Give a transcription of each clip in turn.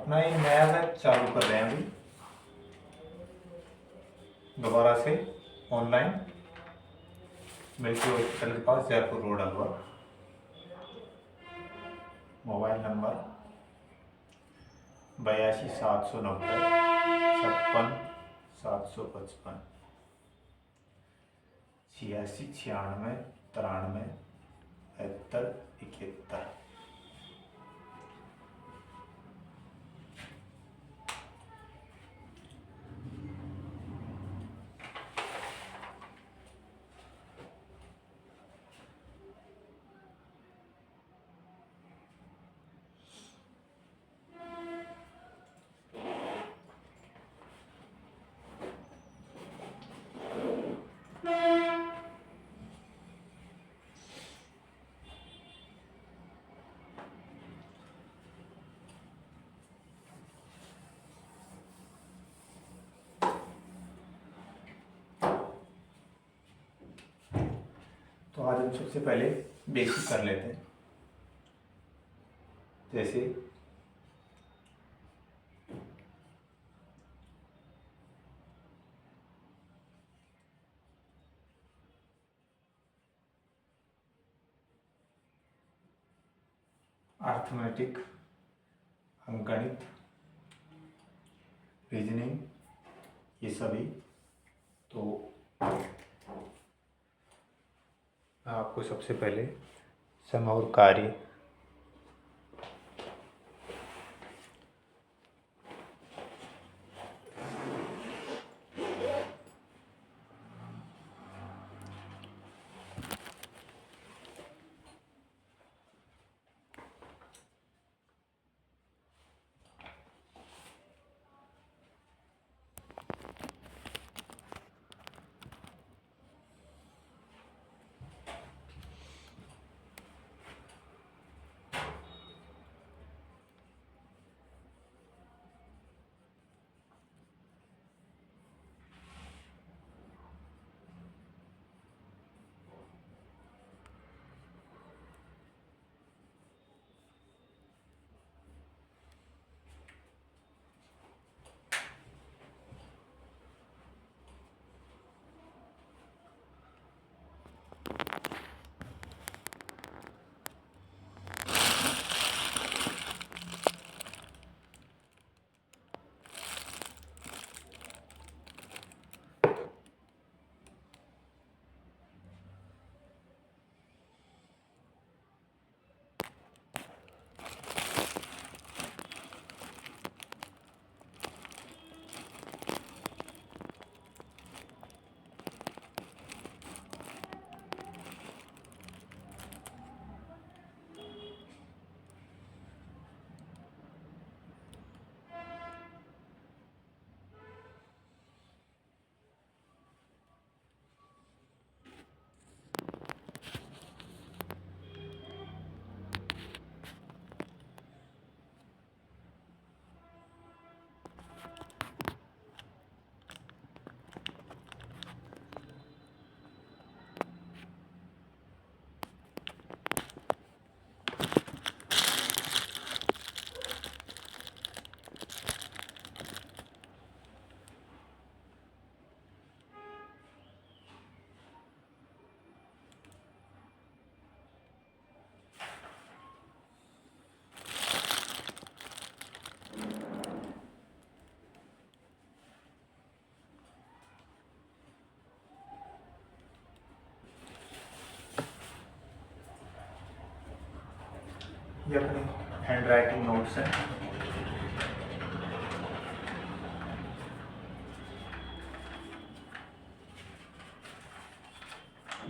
अपना ये नया बैच चालू कर रहे हैं अभी दोबारा से ऑनलाइन, मिल्की हॉस्पिटल के पास, Jaipur road, Alwar. Mobile number 82 790 56 755, 86 96 93 72 71। तो आज हम सबसे पहले बेसिक कर लेते हैं। जैसे अर्थमेटिक, अंकगणित, रीजनिंग, ये सभी। तो आपको सबसे पहले सम और कार्य ये अपने हैंड राइटिंग नोट्स हैं।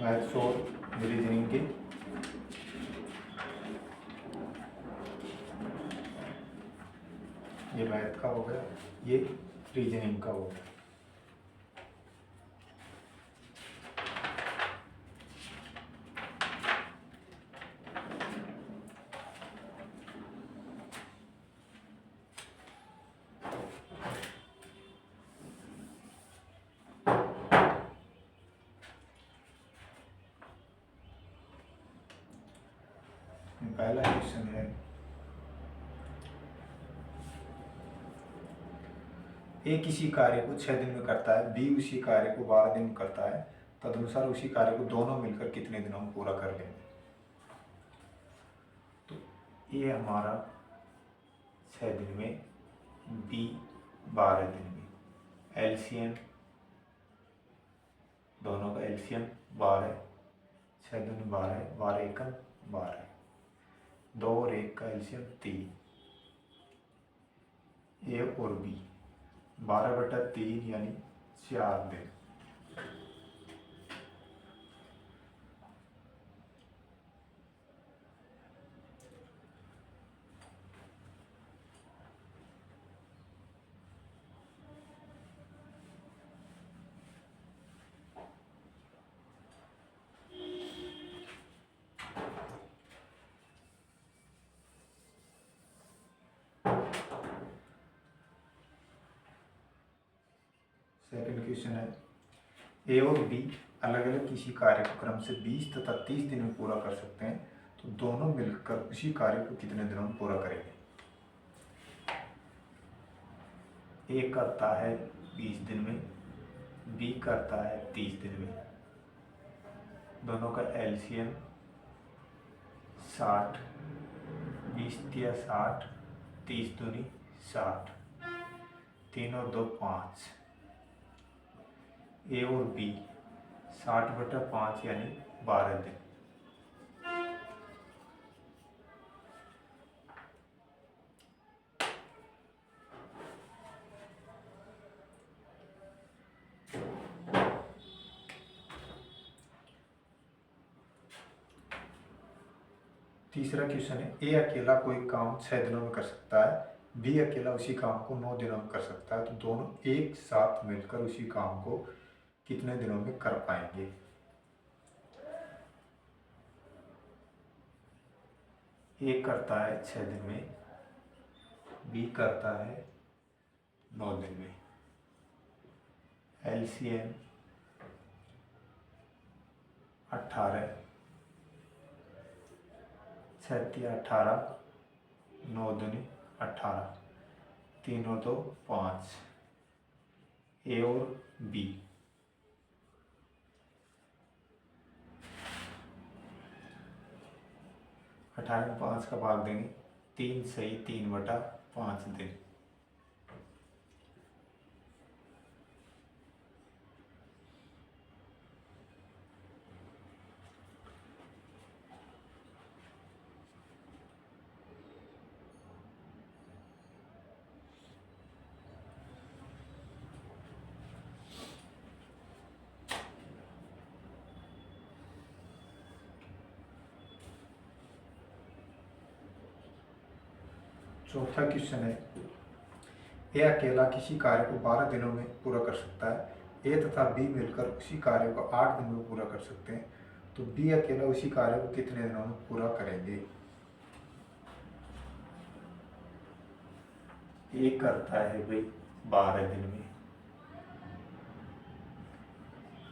मैथ्स और रीजनिंग के। ये मैथ का हो गया, ये रीजनिंग का हो गया। पहला क्वेश्चन है ए किसी कार्य को 6 दिन में करता है, बी उसी कार्य को 12 दिन में करता है, तदनुसार उसी कार्य को दोनों मिलकर कितने दिनों में पूरा कर लेंगे। तो ए हमारा 6 दिन में, बी 12 दिन में। एलसीएम, दोनों का एलसीएम 12, 6 दूनी 12, 12 एकम 12, 2 और 1 का एलसीएम 3। ए और बी 12/3 यानी 4 दिन। सेकंड क्वेश्चन है, ए और बी अलग अलग किसी कार्य को क्रम से 20 तथा 30 दिन में पूरा कर सकते हैं, तो दोनों मिलकर उसी कार्य को कितने दिनों में पूरा करेंगे। ए करता है 20 दिन में, बी करता है 30 दिन में। दोनों का एलसीएम 60, 20 तिया 60, 30 दूनी 60, 3 और 2 5। ए और बी 60/5 यानी 12 दिन। तीसरा क्वेश्चन है, ए अकेला कोई काम 6 दिनों में कर सकता है, बी अकेला उसी काम को 9 दिनों में कर सकता है, तो दोनों एक साथ मिलकर उसी काम को कितने दिनों में कर पाएंगे। ए करता है 6 दिन में, बी करता है 9 दिन में। एलसीएम 18, 6 18, 9 दूनी 18, 3 और 2 5। ए और बी 18 में 5 का भाग देंगे, 3 सही 3/5 दिन। चौथा क्वेश्चन है, ए अकेला किसी कार्य को 12 दिनों में पूरा कर सकता है, ए तथा बी मिलकर उसी कार्य को 8 दिन में पूरा कर सकते हैं, तो बी अकेला उसी कार्य को कितने दिनों में पूरा करेंगे। ए करता है भाई 12 दिन में,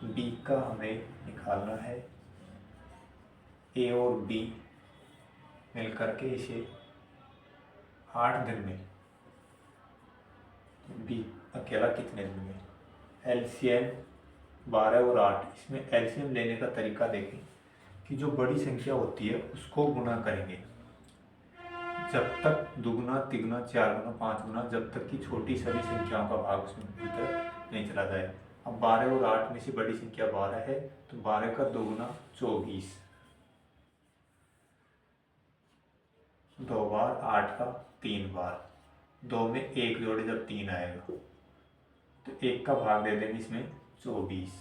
बी का हमें निकालना है। ए और बी मिलकर के इसे 8 दिन में, बी अकेला कितने दिन में। एलसीएम 12 और 8, इसमें एलसीएम लेने का तरीका देखें कि जो बड़ी संख्या होती है उसको गुना करेंगे, जब तक दुगुना तिगुना 4 गुना 5 गुना, जब तक कि छोटी सभी संख्याओं का भाग उसमें भीतर नहीं चला जाए। अब 12 और 8 में से बड़ी संख्या 12 है, तो 12 का 2 गुना 24, 2 बार 8 का 3 बार, 2 में 1 जोड़े जब 3 आएगा तो 1 का भाग दे देंगे इसमें 24।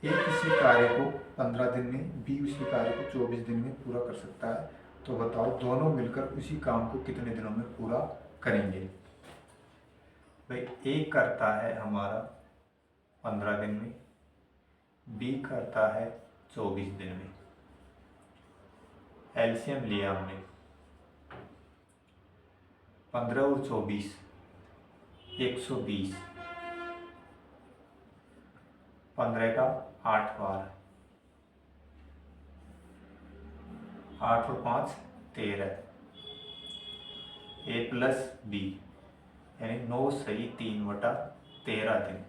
ए किसी कार्य को 15 दिन में, बी उसी कार्य को 24 दिन में पूरा कर सकता है, तो बताओ दोनों मिलकर उसी काम को कितने दिनों में पूरा करेंगे। भाई ए करता है हमारा 15 दिन में, बी करता है 24 दिन में। एलसीएम लिया हमने, 15 और 24 120, 15 का 8 बार, 8 और 5 13, ए प्लस बी यानी 9 सही 3/13 दिन।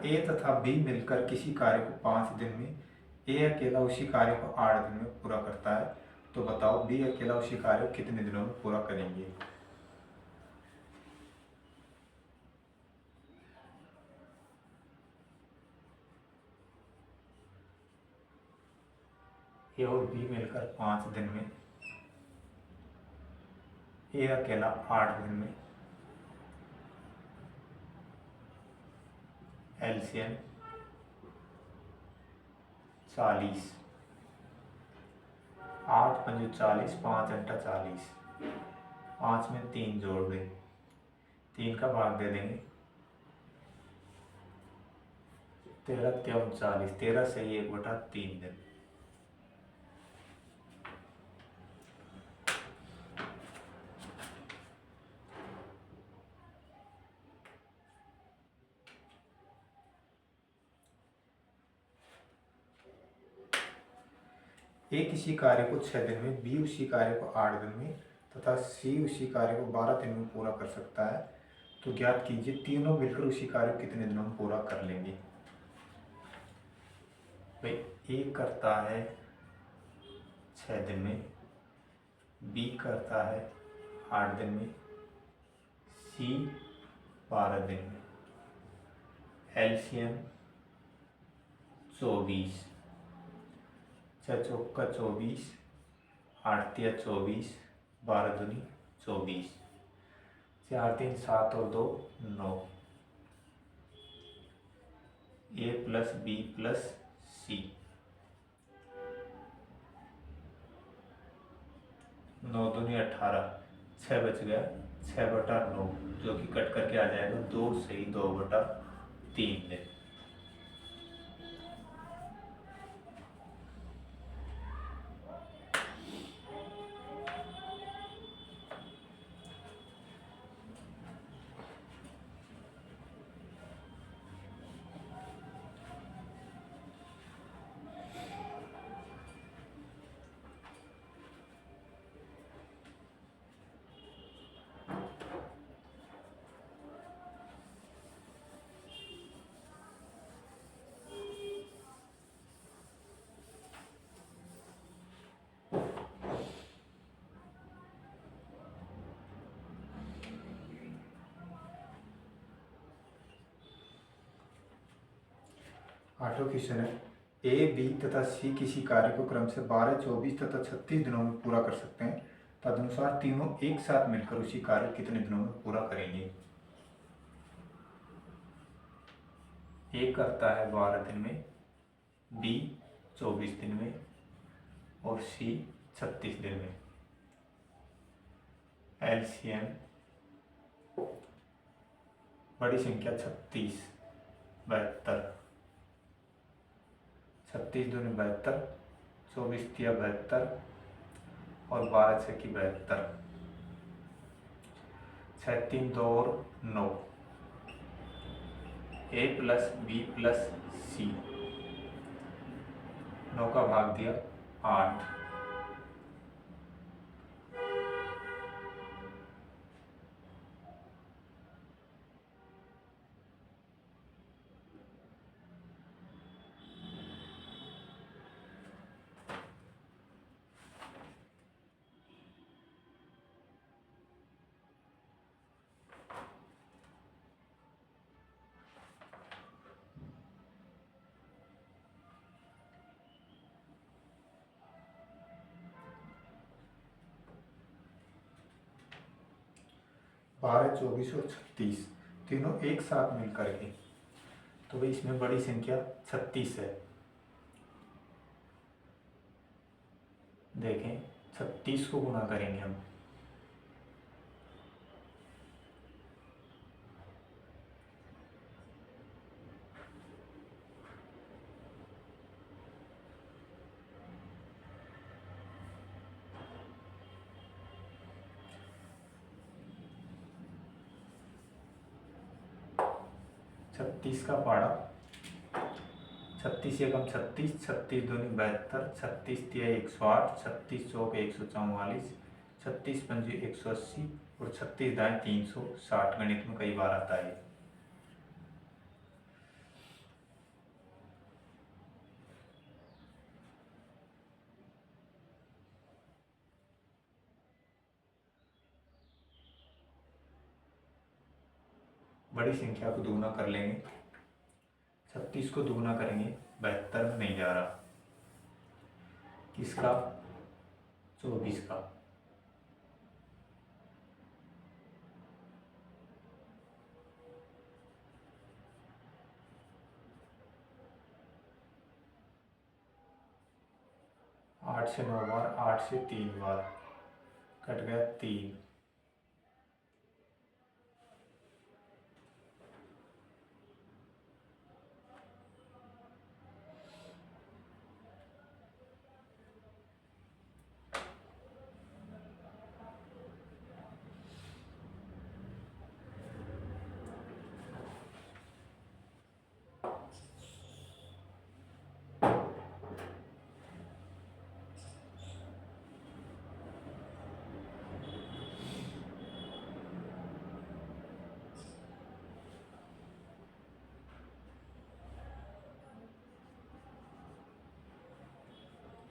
ए तथा बी मिलकर किसी कार्य को 5 दिन में, ए अकेला उसी कार्य को 8 दिन में पूरा करता है। तो बताओ बी अकेला उसी कार्य को कितने दिनों में पूरा करेंगे। ए और बी मिलकर 5 दिन में, ए अकेला 8 दिन में। एलसीएम 40, 8 पंजे 40, 5 अंटा 40, 5 में 3 जोड़ दें, 3 का भाग दे देंगे, 13 क्या 39, 13 सही 1/3 दिन। ए किसी कार्य को 6 दिन में, बी उसी कार्य को 8 दिन में तथा सी उसी कार्य को 12 दिन में पूरा कर सकता है। तो ज्ञात कीजिए तीनों मिलकर उसी कार्य को कितने दिनों में पूरा कर लेंगे। भाई ए करता है 6 दिन में, बी करता है 8 दिन में, सी 12 दिन में। एलसीएम 24, 6 चौका 24, 8 तिया 24, 12 दूनी 24, 4 3 7 और 2 9। ए प्लस बी प्लस सी, 9 दूनी 18, 6 बच गया, 6/9 जो कि कट करके आ जाएगा 2 सही 2/3 दिन। आठों क्वेश्चन है, ए बी तथा सी किसी कार्य को क्रम से 12 24 तथा 36 दिनों में पूरा कर सकते हैं। तदनुसार तीनों एक साथ मिलकर उसी कार्य को कितने दिनों में पूरा करेंगे। ए करता है 12 दिन में, बी 24 दिन में और सी 36 दिन में। एलसीएम बड़ी संख्या 36, 72, 36 दूनी 72, 24 तिया 72 और 12 6 की 72, 6 3 2 और 9। ए प्लस बी प्लस सी, 9 का भाग दिया 8, 12, 24 और 36 तीनों एक साथ मिल करके, तो भाई इसमें बड़ी संख्या 36 है। देखें 36 को गुना करेंगे हम, छत्तीस का पाड़ा, 36 एकम 36, 36 दूनी 72, 36 तिया 108, 36 चौक 144, 36 पंजे 180 और 36 दाएं 360। गणित में कई बार आता है। बड़ी संख्या को दोगुना कर लेंगे, 36 को दोगुना करेंगे, 72 में नहीं जा रहा, किसका, 24 का। आठ से 9 बार, 8 से 3 बार, कट गया 3।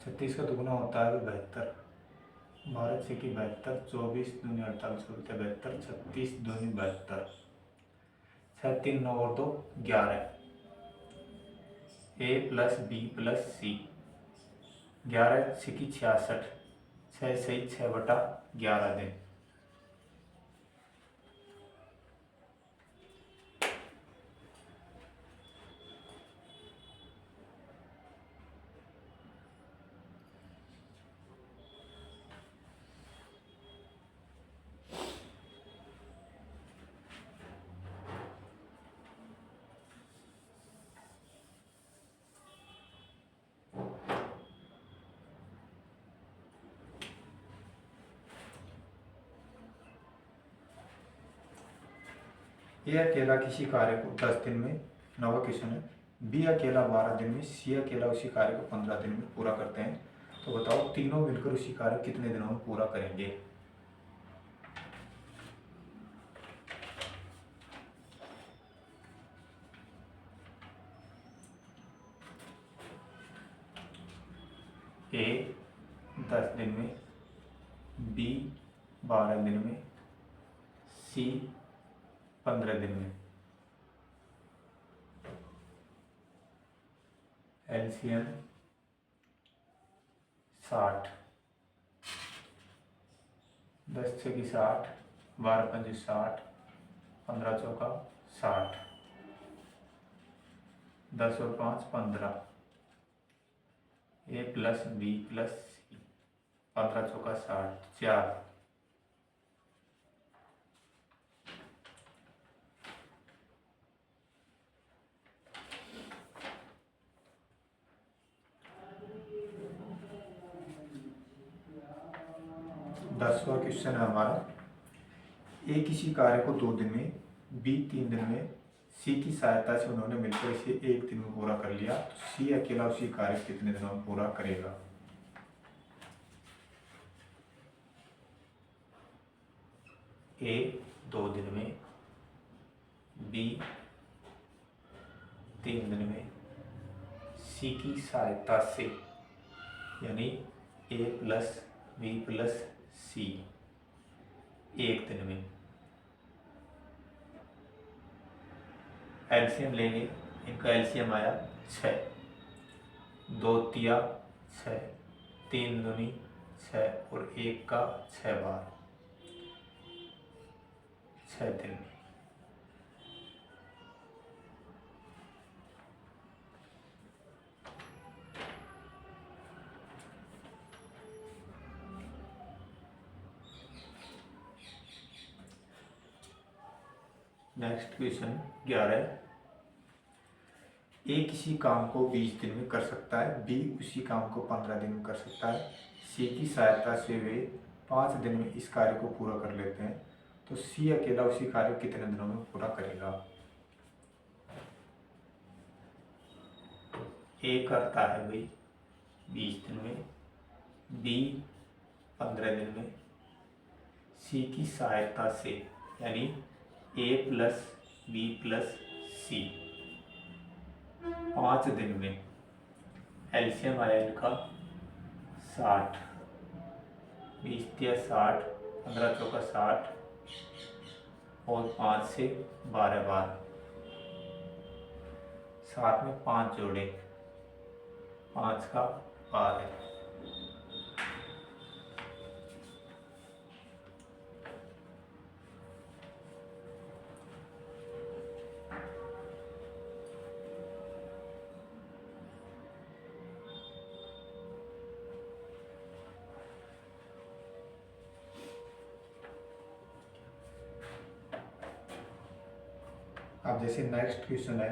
छत्तीस का दुगुना होता है 72, 12 छः की 72, 24 दूनी 48 बोलते 72, 36 दूनी 72, 6 3 9 और 2 11, ए प्लस बी प्लस सी, 11 छः की 66, 6 सही 6/11 दिन। ए अकेला किसी कार्य को 10 दिन में, नवा क्वेश्चन है, बी अकेला 12 दिन में, सी अकेला उसी कार्य को 15 दिन में पूरा करते हैं, तो बताओ तीनों मिलकर उसी कार्य कितने दिनों में पूरा करेंगे। ए 10 दिन में, बी 12 दिन में, सी 15 दिन में। एलसीएम 60, 10 छः की 60, 12 पंजे 60, 15 चौका 60, 10 और 5 15, ए प्लस बी प्लस सी, 15 चौका 60, 4। दसवां क्वेश्चन है हमारा, ए किसी कार्य को 2 दिन में, बी 3 दिन में, सी की सहायता से उन्होंने मिलकर इसे 1 दिन में पूरा कर लिया, तो सी अकेला उसी कार्य कितने दिनों में पूरा करेगा। ए 2 दिन में, बी 3 दिन में, सी की सहायता से, यानी ए प्लस बी प्लस सी 1 दिन में। एलसीएम लेंगे, इनका एलसीएम आया 6, 2 तिया 6, 3 दूनी 6 और 1 का 6 बार, 6 दिन में। Next question 11। ए किसी काम को 20 दिन में कर सकता है, बी उसी काम को 15 दिन में कर सकता है, सी की सहायता से वे 5 दिन में इस कार्य को पूरा कर लेते हैं, तो सी अकेला उसी कार्य को कितने दिनों में पूरा करेगा। ए करता है भाई 20 दिन में, बी 15 दिन में, सी की सहायता से यानी ए प्लस बी प्लस सी 5 दिन में। एलसीएम आया इनका 60, 20 दिया 60, 15 चौका 60 और 5 से 12 बार, साथ में 5 जोड़े, 5 का 12। अब जैसे नेक्स्ट क्वेश्चन है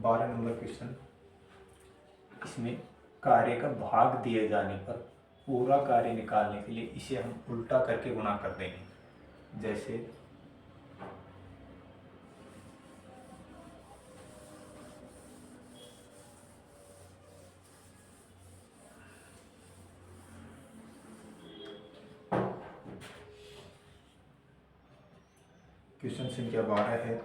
12 नंबर क्वेश्चन। इसमें कार्य का भाग दिए जाने पर पूरा कार्य निकालने के लिए इसे हम उल्टा करके गुणा कर देंगे। जैसे क्वेश्चन संख्या 12 है।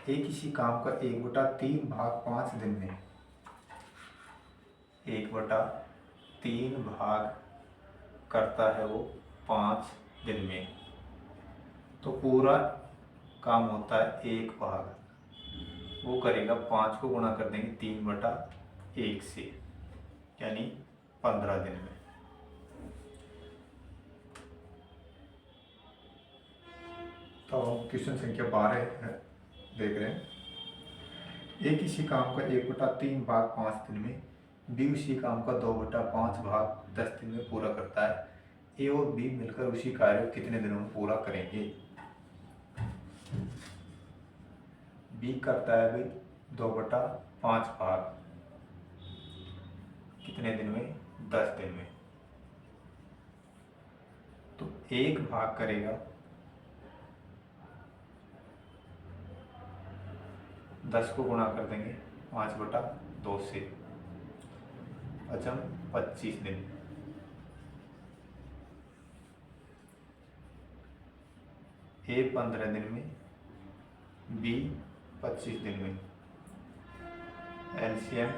ए किसी काम का 1/3 भाग 5 दिन में, 1/3 भाग करता है वो 5 दिन में, तो पूरा काम होता है 1 भाग, वो करेगा 5 को गुणा कर देंगे 3/1 से यानी 15 दिन में। तो क्वेश्चन संख्या 12 है, देख रहे हैं। ए किसी काम का 1/3 भाग 5 दिन में, बी उसी काम का 2/5 भाग 10 दिन में पूरा करता है। ए और बी मिलकर उसी कार्य को कितने दिनों में पूरा करेंगे। बी करता है भाई 2/5 भाग, कितने दिन में, 10 दिन में, तो 1 भाग करेगा 10 को गुणा कर देंगे 5/2 से, 25 दिन। ए 15 दिन में, बी 25 दिन में। एलसीएम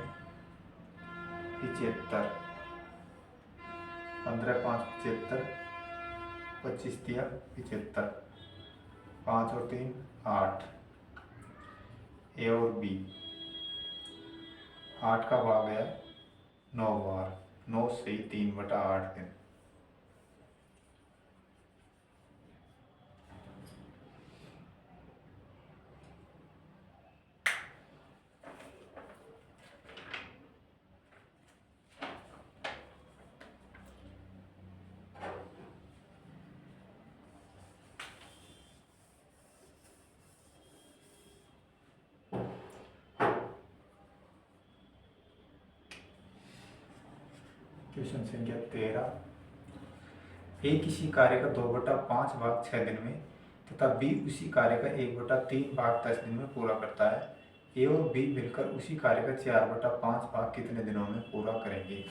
75, 15 5 75, 25 दिया 75, 5 और 3 8। ए और बी 8 का भाग है 9 बार, 9 से 3/8 दिन। क्वेश्चन संख्या 13। ए किसी कार्य का 2/5 भाग 6 दिन में तथा बी उसी कार्य का 1/3 भाग 10 दिन में पूरा करता है। ए और बी मिलकर उसी कार्य का 4/5 भाग कितने दिनों में पूरा करेंगे।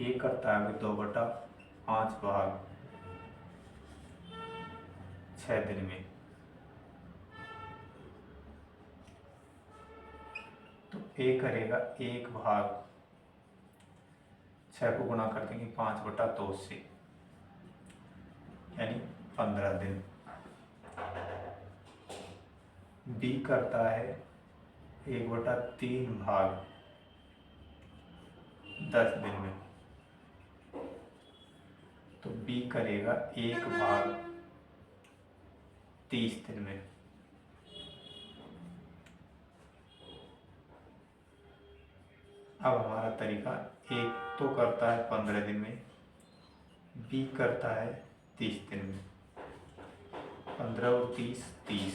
ए करता है 2/5 भाग 6 दिन में, तो ए करेगा 1 भाग 6 को गुणा कर देंगे 5/2 से यानी 15 दिन। बी करता है 1/3 भाग 10 दिन में, तो बी करेगा 1/30 दिन में। अब हमारा तरीका एक तो करता है 15 दिन में, बी करता है 30 दिन में। 15 और 30 30,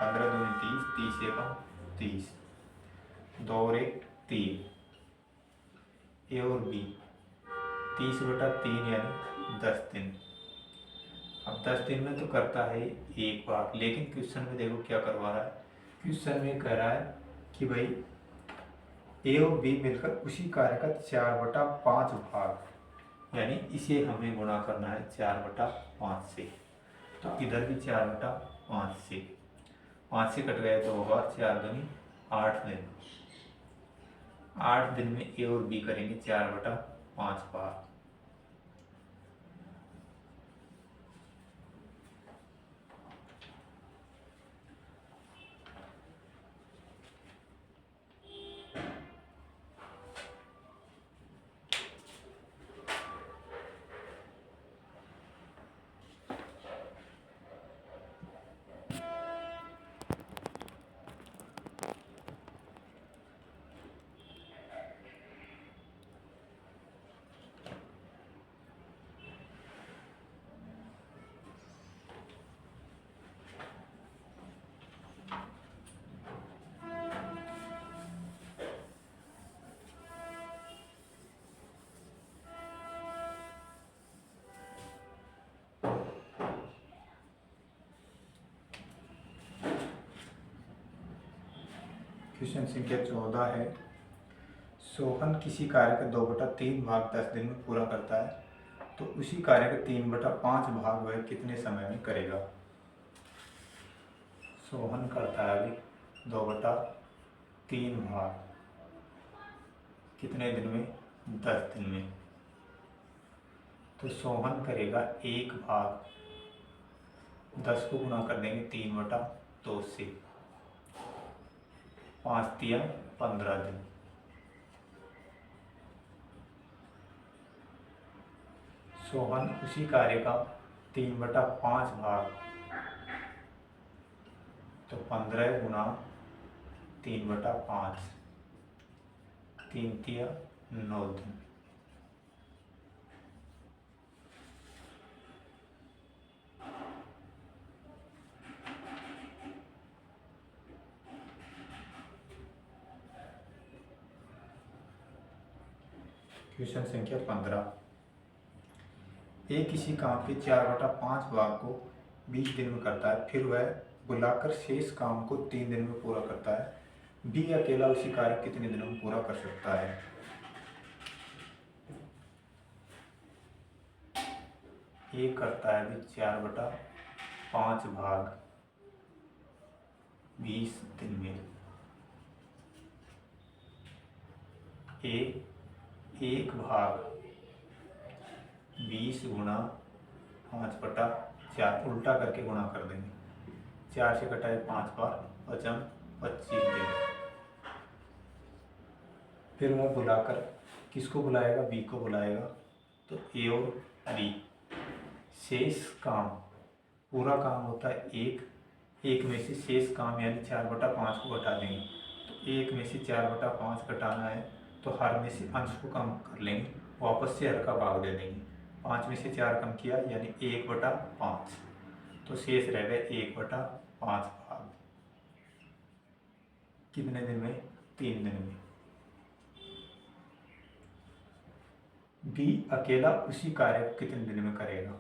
15 दूनी 30, 30 एकम 30, 2 और 1 3। ए और बी 30/3 यानी 10 दिन। अब 10 दिन में तो करता है 1 भाग, लेकिन क्वेश्चन में देखो क्या करवा रहा है। क्वेश्चन में कह रहा है कि भाई ए और बी मिलकर उसी कार्य का 4/5 भाग, यानी इसे हमें गुणा करना है 4/5 से। तो इधर भी 4/5 से, 5 से कट गए तो होगा 4 दूनी 8 दिन। 8 दिन में ए और बी करेंगे 4/5 भाग। क्वेश्चन संख्या 14 है, सोहन किसी कार्य का 2/3 भाग 10 दिन में पूरा करता है, तो उसी कार्य का 3/5 भाग वह कितने समय में करेगा। सोहन करता है अभी 2/3 भाग कितने दिन में, 10 दिन में। तो सोहन करेगा 1/10 को गुणा कर देंगे 3/2 से, 5 तिया 15 दिन। सोहन उसी कार्य का 3/5 भाग, तो 15 गुणा 3/5, 3 तिया 9 दिन। क्वेश्चन संख्या 15, ए किसी काम के 4/5 भाग को 20 दिन में करता है, फिर वह बुलाकर शेष काम को 3 दिन में पूरा करता है। बी अकेला उसी कार्य कितने दिनों में पूरा कर सकता है। ए करता है अभी 4/5 भाग 20 दिन में। ए 1/20 गुणा 5/4, उल्टा करके गुणा कर देंगे। 4 से कटाए 5 बार, 25 दिन। फिर वह बुलाकर किसको बुलाएगा, बी को बुलाएगा। तो ए और बी शेष काम, पूरा काम होता है 1 में से शेष काम यानी 4/5 को घटा देंगे। तो 1 में से 4/5 घटाना है तो हर में से अंश को कम कर लेंगे, वापस से हर का भाग दे देंगे। 5 में से 4 कम किया यानी 1/5, तो शेष रह गए 1/5 भाग कितने दिन में, 3 दिन में। बी अकेला उसी कार्य को कितने दिन में करेगा।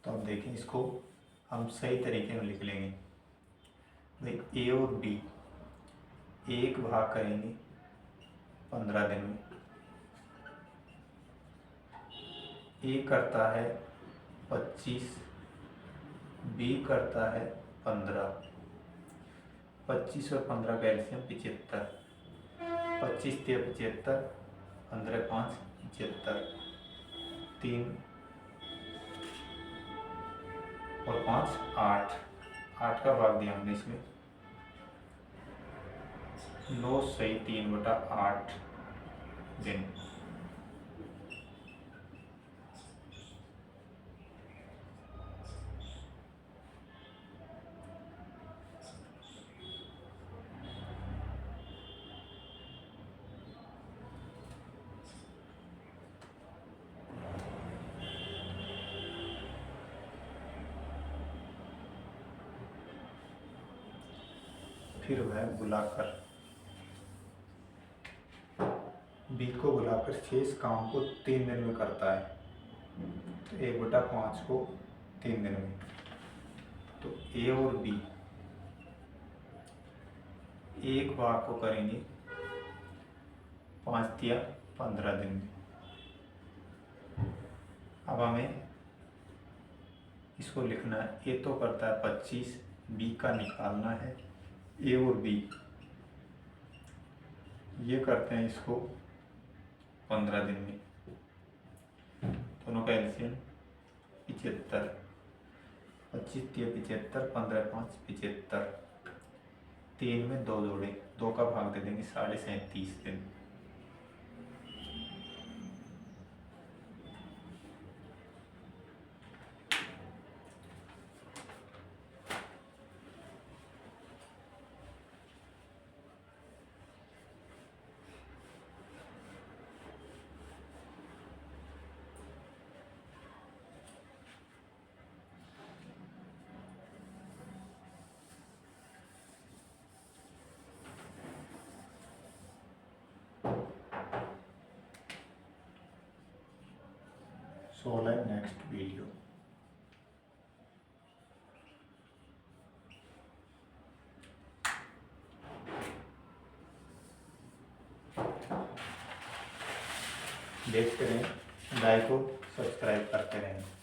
तो अब देखें, इसको हम सही तरीके में लिख लेंगे। भाई ए और बी 1 भाग करेंगे 15 दिन में। ए करता है 25, बी करता है 15। 25 और 15 का एलसीएम 75, 25 × 75, 15 × 5 75, 3 और 5 8, 8 का भाग दिया हमने इसमें। 9 सही 3/8 दिन। फिर वह बुलाकर बी को बुलाकर शेष काम को 3 दिन में करता है, तो 1/5 को 3 दिन में। तो ए और बी एक भाग को करेंगे 5 या 15 दिन में। अब हमें इसको लिखना है, ए तो करता है 25, बी का निकालना है। ए और बी ये करते हैं इसको 15 दिन में। दोनों का एलसीएम 75, 25 या 75, 15 5 75। 3 में 2 जोड़े, 2 का भाग दे देंगे 37.5 दिन। सोलह नेक्स्ट वीडियो। देखते रहें, लाइक को सब्सक्राइब करते रहें।